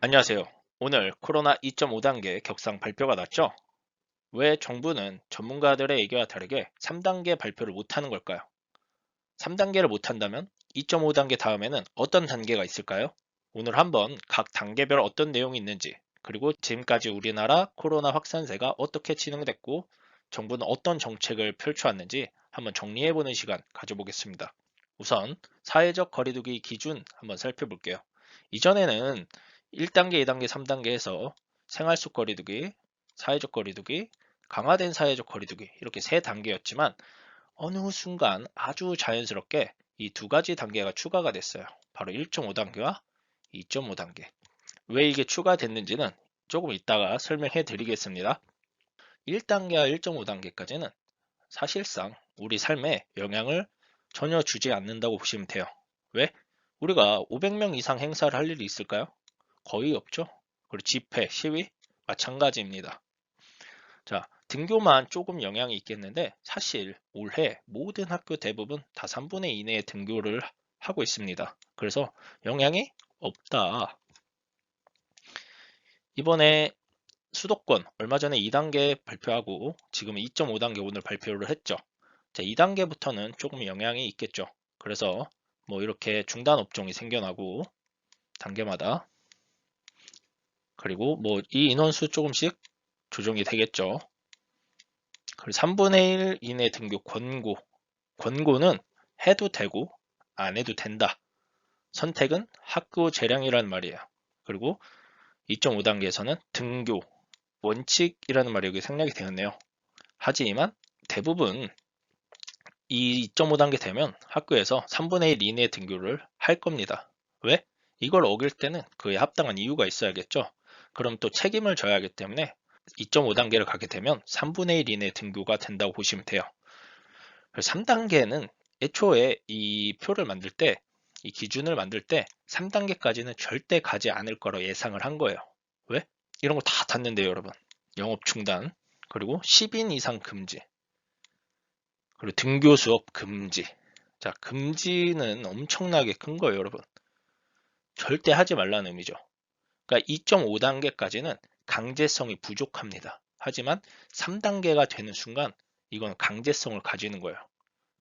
안녕하세요. 오늘 코로나 2.5단계 격상 발표가 났죠? 왜 정부는 전문가들의 얘기와 다르게 3단계 발표를 못하는 걸까요? 3단계를 못한다면 2.5단계 다음에는 어떤 단계가 있을까요? 오늘 한번 각 단계별 어떤 내용이 있는지, 그리고 지금까지 우리나라 코로나 확산세가 어떻게 진행됐고, 정부는 어떤 정책을 펼쳐왔는지 한번 정리해보는 시간 가져보겠습니다. 우선 사회적 거리두기 기준 한번 살펴볼게요. 이전에는 1단계, 2단계, 3단계에서 생활 속 거리두기, 사회적 거리두기, 강화된 사회적 거리두기 이렇게 세 단계였지만 어느 순간 아주 자연스럽게 이 두 가지 단계가 추가가 됐어요. 바로 1.5단계와 2.5단계. 왜 이게 추가됐는지는 조금 이따가 설명해 드리겠습니다. 1단계와 1.5단계까지는 사실상 우리 삶에 영향을 전혀 주지 않는다고 보시면 돼요. 왜? 우리가 500명 이상 행사를 할 일이 있을까요? 거의 없죠. 그리고 집회, 시위 마찬가지입니다. 자, 등교만 조금 영향이 있겠는데 사실 올해 모든 학교 대부분 다 3분의 2 이내의 등교를 하고 있습니다. 그래서 영향이 없다. 이번에 수도권 얼마 전에 2단계 발표하고 지금 2.5단계 오늘 발표를 했죠. 자, 2단계부터는 조금 영향이 있겠죠. 그래서 뭐 이렇게 중단 업종이 생겨나고 단계마다 그리고 뭐 이 인원수 조금씩 조정이 되겠죠. 그리고 3분의 1 이내 등교 권고. 권고는 해도 되고 안 해도 된다. 선택은 학교 재량이라는 말이에요. 그리고 2.5단계에서는 등교 원칙이라는 말이 여기 생략이 되었네요. 하지만 대부분 이 2.5단계 되면 학교에서 3분의 1 이내 등교를 할 겁니다. 왜? 이걸 어길 때는 그에 합당한 이유가 있어야겠죠. 그럼 또 책임을 져야 하기 때문에 2.5단계를 가게 되면 3분의 1 이내 등교가 된다고 보시면 돼요. 3단계는 애초에 이 표를 만들 때, 이 기준을 만들 때 3단계까지는 절대 가지 않을 거라 예상을 한 거예요. 왜? 이런 거 다 닫는데요, 여러분. 영업 중단, 그리고 10인 이상 금지, 그리고 등교 수업 금지. 자, 금지는 엄청나게 큰 거예요, 여러분. 절대 하지 말라는 의미죠. 그러니까 2.5단계까지는 강제성이 부족합니다. 하지만 3단계가 되는 순간 이건 강제성을 가지는 거예요.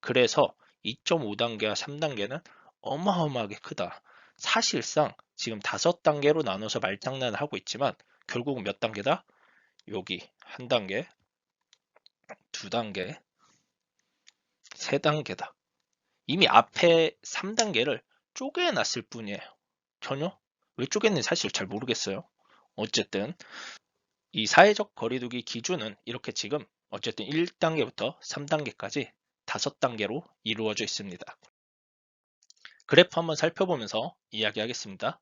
그래서 2.5단계와 3단계는 어마어마하게 크다. 사실상 지금 5단계로 나눠서 말장난을 하고 있지만 결국은 몇 단계다? 여기 한 단계, 두 단계, 세 단계다. 이미 앞에 3단계를 쪼개놨을 뿐이에요. 전혀? 왜 쪼갰는지 사실 잘 모르겠어요. 어쨌든 이 사회적 거리두기 기준은 이렇게 지금 어쨌든 1단계부터 3단계까지 5단계로 이루어져 있습니다. 그래프 한번 살펴보면서 이야기하겠습니다.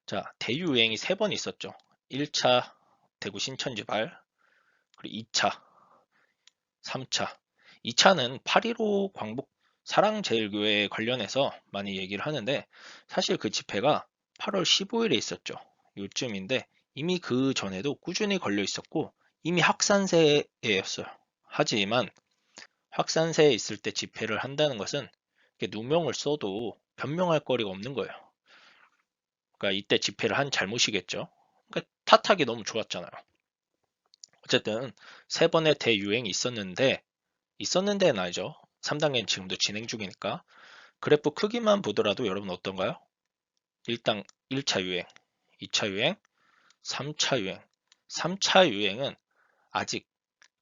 자, 대유행이 3번 있었죠. 1차 대구 신천지발, 그리고 2차, 3차. 2차는 8.15 광복 사랑제일교회 관련해서 많이 얘기를 하는데 사실 그 집회가 8월 15일에 있었죠. 요쯤인데 이미 그 전에도 꾸준히 걸려 있었고 이미 확산세였어요. 하지만 확산세에 있을 때 집회를 한다는 것은 누명을 써도 변명할 거리가 없는 거예요. 그러니까 이때 집회를 한 잘못이겠죠. 그러니까 탓하기 너무 좋았잖아요. 어쨌든 3번의 대유행이 있었는데는 아니죠. 3단계는 지금도 진행 중이니까 그래프 크기만 보더라도 여러분 어떤가요? 일단 1차 유행, 2차 유행, 3차 유행. 3차 유행은 아직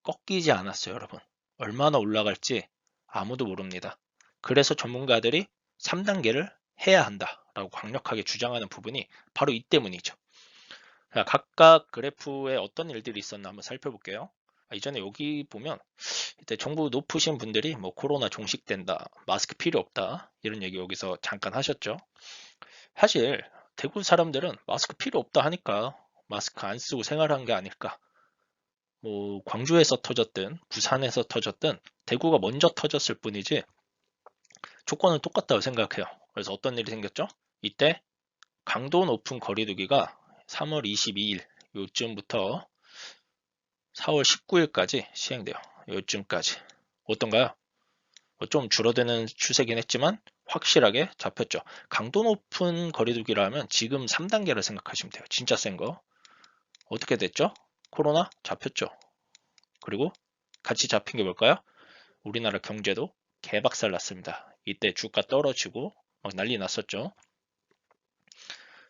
꺾이지 않았어요, 여러분. 얼마나 올라갈지 아무도 모릅니다. 그래서 전문가들이 3단계를 해야 한다라고 강력하게 주장하는 부분이 바로 이 때문이죠. 자, 각각 그래프에 어떤 일들이 있었나 한번 살펴볼게요. 이전에 여기 보면 이때 정부 높으신 분들이 뭐 코로나 종식된다, 마스크 필요 없다 이런 얘기 여기서 잠깐 하셨죠. 사실 대구 사람들은 마스크 필요 없다 하니까 마스크 안 쓰고 생활한 게 아닐까. 뭐 광주에서 터졌든 부산에서 터졌든 대구가 먼저 터졌을 뿐이지 조건은 똑같다고 생각해요. 그래서 어떤 일이 생겼죠? 이때 강도 높은 거리두기가 3월 22일 요쯤부터 4월 19일까지 시행돼요. 요쯤까지. 어떤가요? 좀 줄어드는 추세긴 했지만 확실하게 잡혔죠. 강도 높은 거리두기라 하면 지금 3단계를 생각하시면 돼요. 진짜 센 거. 어떻게 됐죠? 코로나 잡혔죠. 그리고 같이 잡힌 게 뭘까요? 우리나라 경제도 개박살 났습니다. 이때 주가 떨어지고 막 난리 났었죠.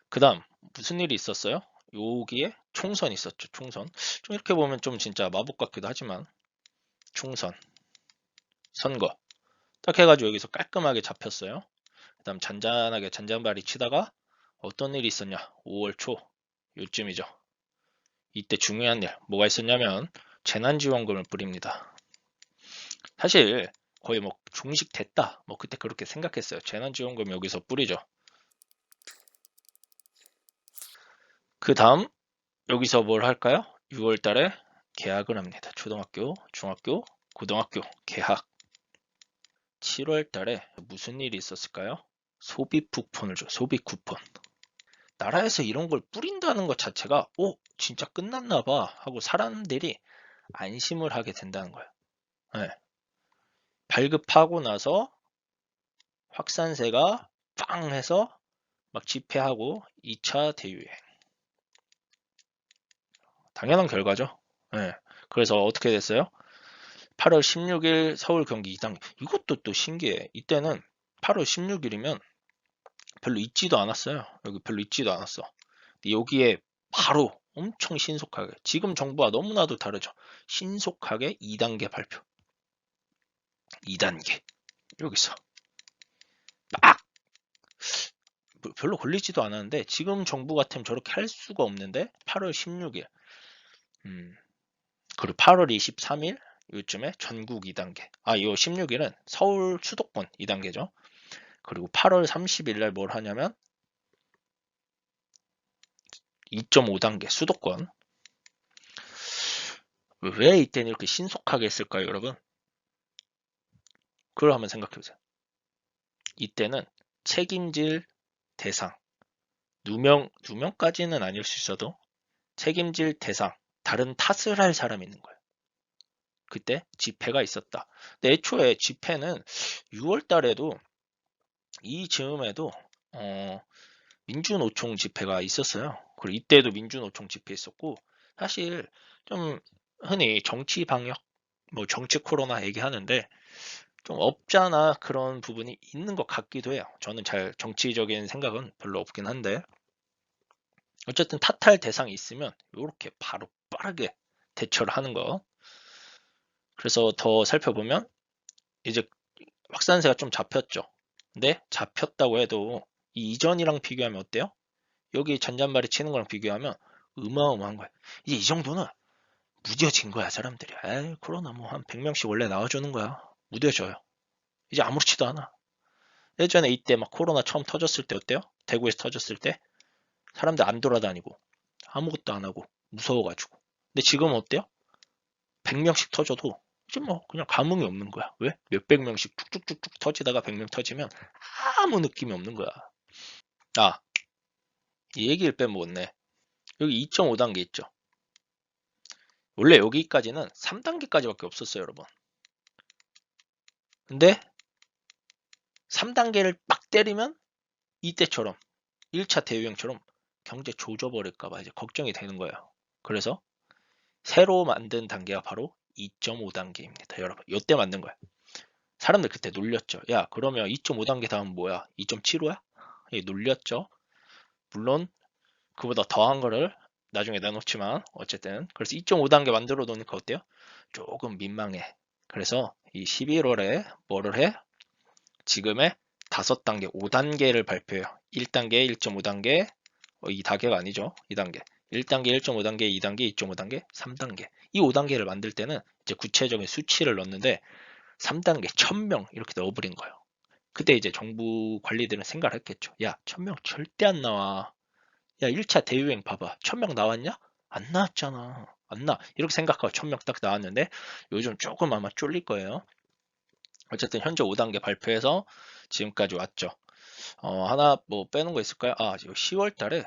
그 다음 무슨 일이 있었어요? 여기에 총선 있었죠. 총선. 좀 이렇게 보면 좀 진짜 마법 같기도 하지만 총선, 선거 딱 해가지고 여기서 깔끔하게 잡혔어요. 그 다음 잔잔하게 잔잔바리 치다가 어떤 일이 있었냐? 5월 초 요쯤이죠. 이때 중요한 일 뭐가 있었냐면 재난지원금을 뿌립니다. 사실 거의 뭐 종식됐다 뭐 그때 그렇게 생각했어요. 재난지원금 여기서 뿌리죠. 그 다음 여기서 뭘 할까요? 6월 달에 개학을 합니다. 초등학교, 중학교, 고등학교 개학. 7월 달에 무슨 일이 있었을까요? 소비 쿠폰을 줘. 소비 쿠폰. 나라에서 이런 걸 뿌린다는 것 자체가 진짜 끝났나 봐 하고 사람들이 안심을 하게 된다는 거예요. 네. 발급하고 나서 확산세가 빵 해서 막 집회하고 2차 대유행. 당연한 결과죠. 네. 그래서 어떻게 됐어요? 8월 16일 서울 경기 2단 이것도 또 신기해. 이때는 8월 16일이면 별로 있지도 않았어요. 여기 별로 있지도 않았어. 여기에 바로 엄청 신속하게 지금 정부와 너무나도 다르죠. 신속하게 2단계 발표. 2단계 여기서 막 별로 걸리지도 않았는데 지금 정부 같으면 저렇게 할 수가 없는데 8월 16일 그리고 8월 23일 요즘에 전국 2단계 이 16일은 서울 수도권 2단계죠. 그리고 8월 30일 날 뭘 하냐면 2.5단계 수도권. 왜 이때는 이렇게 신속하게 했을까요, 여러분? 그걸 한번 생각해 보세요. 이때는 책임질 대상, 누명까지는 아닐 수 있어도 책임질 대상, 다른 탓을 할 사람이 있는 거예요. 그때 집회가 있었다. 근데 애초에 집회는 6월 달에도 이 즈음에도 민주노총 집회가 있었어요. 그리고 이때도 민주노총 집회 있었고 사실 좀 흔히 정치 방역, 뭐 정치 코로나 얘기하는데 좀 없잖아 그런 부분이 있는 것 같기도 해요. 저는 잘 정치적인 생각은 별로 없긴 한데 어쨌든 탓할 대상이 있으면 이렇게 바로 빠르게 대처를 하는 거. 그래서 더 살펴보면 이제 확산세가 좀 잡혔죠. 근데 잡혔다고 해도 이 이전이랑 비교하면 어때요? 여기 잔잔바리 치는 거랑 비교하면 어마어마한 거야. 이제 이 정도는 무뎌진 거야 사람들이. 에이 코로나 뭐 한 100명씩 원래 나와주는 거야. 무뎌져요. 이제 아무렇지도 않아. 예전에 이때 막 코로나 처음 터졌을 때 어때요? 대구에서 터졌을 때 사람들 안 돌아다니고 아무것도 안 하고 무서워가지고. 근데 지금은 어때요? 100명씩 터져도 이제 뭐 그냥 감흥이 없는 거야. 왜? 몇백 명씩 쭉쭉쭉쭉 터지다가 100명 터지면 아무 느낌이 없는 거야. 이 얘기를 빼먹었네. 여기 2.5단계 있죠. 원래 여기까지는 3단계까지밖에 없었어요, 여러분. 근데 3단계를 빡 때리면 이때처럼 1차 대유행처럼 경제 조져버릴까봐 이제 걱정이 되는 거예요. 그래서 새로 만든 단계가 바로 2.5단계입니다. 여러분, 이때 만든 거예요. 사람들 그때 놀렸죠. 야, 그러면 2.5단계 다음 뭐야? 2.75야? 놀렸죠. 물론 그보다 더한 거를 나중에 내놓지만 어쨌든 그래서 2.5단계 만들어 놓으니까 어때요? 조금 민망해. 그래서 이 11월에 뭐를 해? 지금의 5단계, 5단계를 발표해요. 1단계, 1.5단계, 이 단계가 아니죠. 2단계. 1단계, 1.5단계, 2단계, 2.5단계, 3단계. 이 5단계를 만들 때는 이제 구체적인 수치를 넣는데 3단계 1000명 이렇게 넣어버린 거예요. 그때 이제 정부 관리들은 생각을 했겠죠. 야, 1000명 절대 안 나와. 야, 1차 대유행 봐봐. 1000명 나왔냐? 안 나왔잖아. 안 나. 이렇게 생각하고 1000명 딱 나왔는데 요즘 조금 아마 쫄릴 거예요. 어쨌든 현재 5단계 발표해서 지금까지 왔죠. 하나 뭐 빼는 거 있을까요? 10월 달에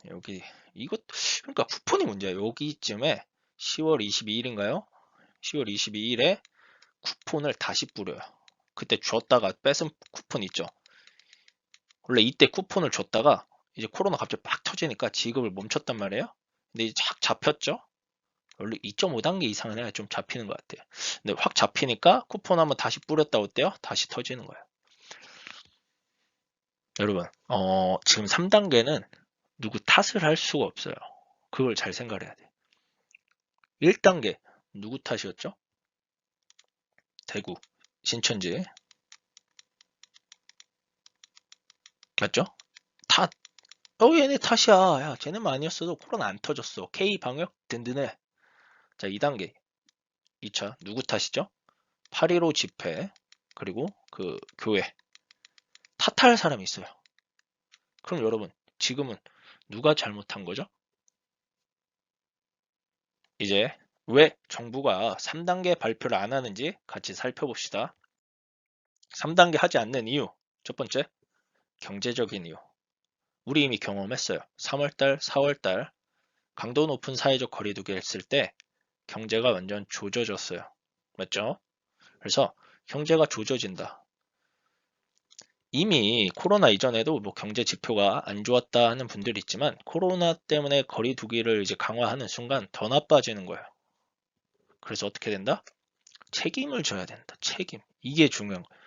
여기 이것 그러니까 쿠폰이 문제야. 여기쯤에 10월 22일인가요? 10월 22일에 쿠폰을 다시 뿌려요. 그때 줬다가 뺏은 쿠폰 있죠. 원래 이때 쿠폰을 줬다가 이제 코로나 갑자기 빡 터지니까 지급을 멈췄단 말이에요. 근데 이제 착 잡혔죠. 원래 2.5단계 이상은 해야 좀 잡히는 것 같아요. 근데 확 잡히니까 쿠폰 한번 다시 뿌렸다 어때요? 다시 터지는 거예요. 여러분, 지금 3단계는 누구 탓을 할 수가 없어요. 그걸 잘 생각을 해야 돼요. 1단계 누구 탓이었죠? 대구, 신천지. 맞죠? 탓. 얘네 탓이야. 야, 쟤네만 아니었어도 코로나 안 터졌어. K 방역 든든해. 자, 2단계. 2차 누구 탓이죠? 8.15 집회 그리고 그 교회 탓할 사람이 있어요. 그럼 여러분 지금은 누가 잘못한 거죠? 이제 왜 정부가 3단계 발표를 안 하는지 같이 살펴봅시다. 3단계 하지 않는 이유 첫 번째 경제적인 이유. 우리 이미 경험했어요. 3월달 4월달 강도 높은 사회적 거리두기 했을 때 경제가 완전 조져졌어요. 맞죠? 그래서 경제가 조져진다. 이미 코로나 이전에도 뭐 경제 지표가 안 좋았다 하는 분들이 있지만 코로나 때문에 거리 두기를 이제 강화하는 순간 더 나빠지는 거예요. 그래서 어떻게 된다? 책임을 져야 된다. 책임. 이게 중요한 거예요.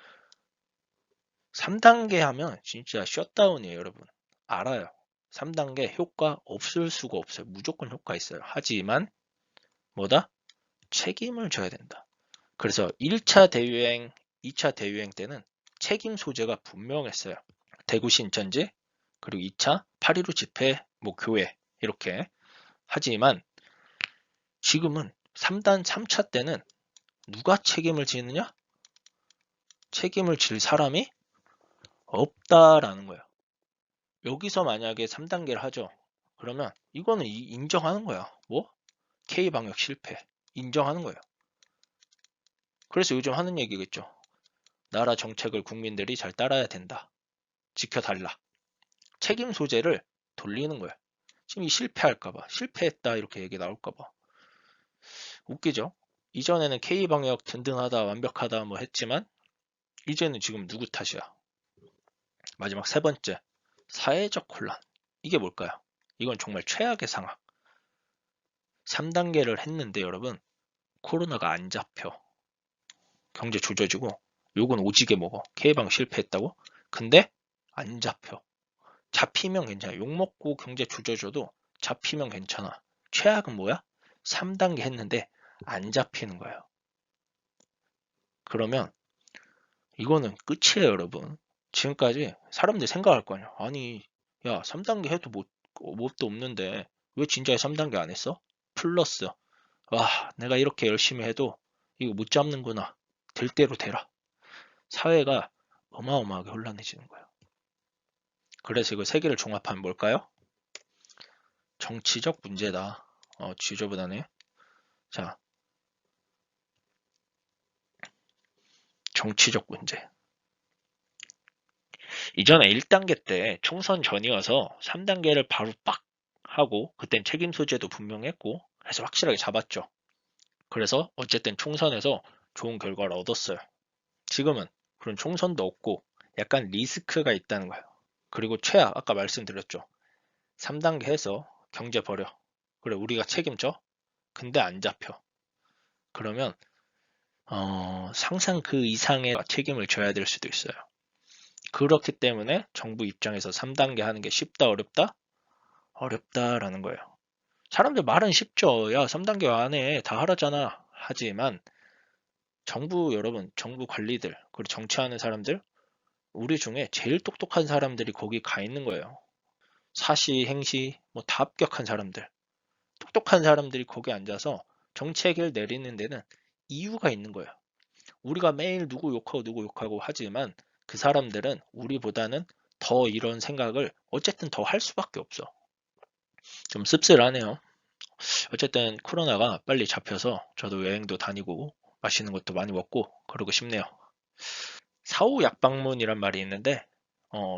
3단계 하면 진짜 셧다운이에요, 여러분. 알아요. 3단계 효과 없을 수가 없어요. 무조건 효과 있어요. 하지만 뭐다? 책임을 져야 된다. 그래서 1차 대유행, 2차 대유행 때는 책임 소재가 분명했어요. 대구 신천지, 그리고 2차 8.15 집회, 뭐 교회 이렇게. 하지만 지금은 3차 때는 누가 책임을 지느냐? 책임을 질 사람이 없다라는 거예요. 여기서 만약에 3단계를 하죠. 그러면 이거는 인정하는 거야. 뭐? K방역 실패. 인정하는 거예요. 그래서 요즘 하는 얘기겠죠. 나라 정책을 국민들이 잘 따라야 된다. 지켜달라. 책임 소재를 돌리는 거예요. 지금 이 실패할까봐, 실패했다 이렇게 얘기 나올까봐. 웃기죠? 이전에는 K방역 든든하다, 완벽하다 뭐 했지만 이제는 지금 누구 탓이야? 마지막 세 번째, 사회적 혼란. 이게 뭘까요? 이건 정말 최악의 상황. 3단계를 했는데 여러분, 코로나가 안 잡혀. 경제 조져지고 욕은 오지게 먹어. K방 실패했다고? 근데 안 잡혀. 잡히면 괜찮아. 욕 먹고 경제 조져져도 잡히면 괜찮아. 최악은 뭐야? 3단계 했는데 안 잡히는 거예요. 그러면 이거는 끝이에요, 여러분. 지금까지 사람들이 생각할 거 아니야. 아니, 야, 3단계 해도 뭣도 없는데 왜 진작에 3단계 안 했어? 플러스, 와, 내가 이렇게 열심히 해도 이거 못 잡는구나. 될 대로 되라. 사회가 어마어마하게 혼란해지는 거예요. 그래서 이거 세 개를 종합하면 뭘까요? 정치적 문제다. 지저분하네. 자, 정치적 문제. 이전에 1단계 때 총선 전이어서 3단계를 바로 빡 하고 그땐 책임 소재도 분명했고 해서 확실하게 잡았죠. 그래서 어쨌든 총선에서 좋은 결과를 얻었어요. 지금은 그런 총선도 없고 약간 리스크가 있다는 거예요. 그리고 최악 아까 말씀드렸죠. 3단계 해서 경제 버려. 그래 우리가 책임져. 근데 안 잡혀. 그러면 상상 그 이상의 책임을 져야 될 수도 있어요. 그렇기 때문에 정부 입장에서 3단계 하는 게 쉽다 어렵다? 어렵다라는 거예요. 사람들 말은 쉽죠. 야 3단계 안 해. 다 하라잖아. 하지만 정부 여러분, 정부 관리들, 그리고 정치하는 사람들, 우리 중에 제일 똑똑한 사람들이 거기 가 있는 거예요. 사시, 행시, 뭐 다 합격한 사람들. 똑똑한 사람들이 거기 앉아서 정책을 내리는 데는 이유가 있는 거예요. 우리가 매일 누구 욕하고 하지만 그 사람들은 우리보다는 더 이런 생각을 어쨌든 더 할 수밖에 없어. 좀 씁쓸하네요. 어쨌든 코로나가 빨리 잡혀서 저도 여행도 다니고 맛있는 것도 많이 먹고 그러고 싶네요. 사후 약방문이란 말이 있는데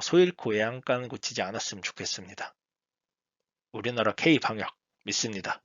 소 잃고 외양간 고치지 않았으면 좋겠습니다. 우리나라 K 방역 믿습니다.